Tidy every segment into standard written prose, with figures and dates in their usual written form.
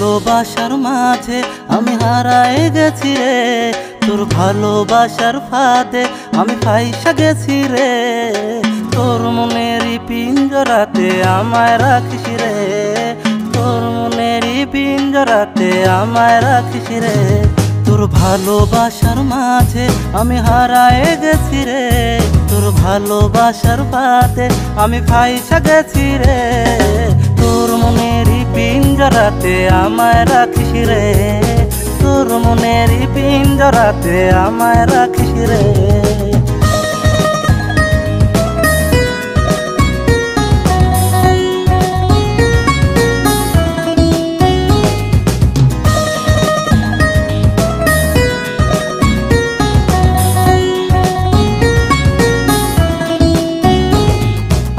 ভালোবাসার মাঝে আমি হারায়ে গেছি রে, তোর ভালোবাসার ফাঁদে আমি ফাইসা গেছি রে। তোর মনেরই পিঞ্জরাতে আমায় রাখিস রে, তোর মনেরই পিঞ্জরাতে আমায় রাখিস রে। তোর ভালোবাসার মাঝে আমি হারায়ে গেছি রে, তোর ভালোবাসার ফাঁদে আমি ফাইসা গেছি রে। তোর মনেরই পিঞ্জরাতে আমায় রাখিস রে, তোর মনেরই পিঞ্জরাতে আমায় রাখিস রে।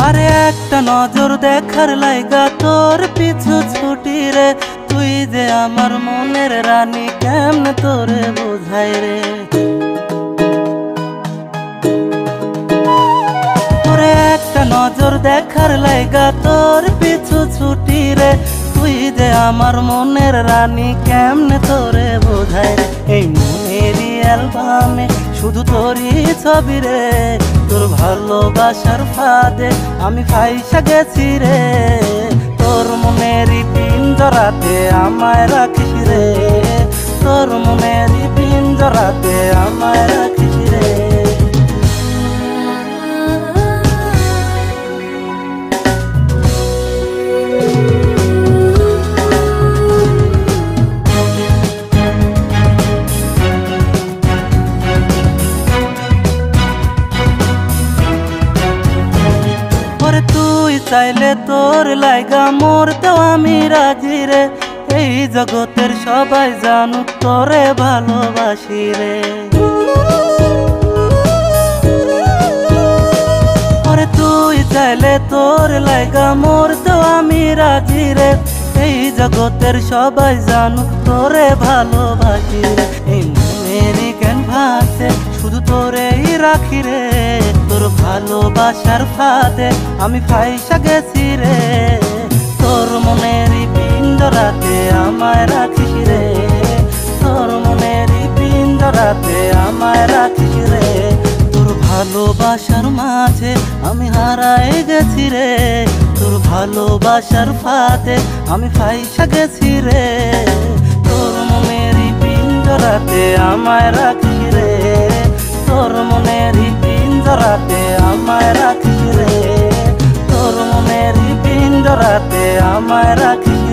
আরে একটা নজর দেখার লাইগা তোর পিছু ছুটি রে, তুই যে আমার মনের রানী কেমনে তোরে বোঝাই রে। ওরে একটা নজর দেখার লাইগা তোর পিছু ছুটি রে, তুই যে আমার মনের রানী কেমনে তোরে বোঝাই রে। এই মনেরই অ্যালবামে শুধু তোরই ছবি রে, তোর ভালোবাসার ফাঁদে আমি ফাইসা গেছি রে। তোর মনেরই পিঞ্জরাতে আমায় রাখিস রে, তোর মনেরই পিঞ্জরাতে আমায় রাখিস রে। তুই চাইলে তোর লাইগা মরতেও আমি রাজি রে, এই জগতের সবাই জানুক তোরে ভালোবাসি রে। ওরে তুই চাইলে তোর লাইগা মরতেও আমি রাজি রে, এই জগতের সবাই জানুক তোরে ভালোবাসি রে। এই মনেরই ক্যানভাসে শুধু তোরেই রাখি রে, তোর ভালোবাসার ফাঁদে আমি ফাইসা গেছি রে। তোর মনেরই পিঞ্জরাতে আমায় রাখিস রে, তোর মনেরই পিঞ্জরাতে আমায় রাখিস রে। তোর ভালোবাসার মাঝে আমি হারায়ে গেছি রে, তোর ভালোবাসার ফাঁদে আমি ফাইসা গেছি রে। তোর মনেরই পিঞ্জরাতে আমায় রাখিস রে, তোর মনেরই পিঞ্জরাতে আমায় রাখিস রে, তোর মনেরই পিঞ্জরাতে আমায় রাখিস।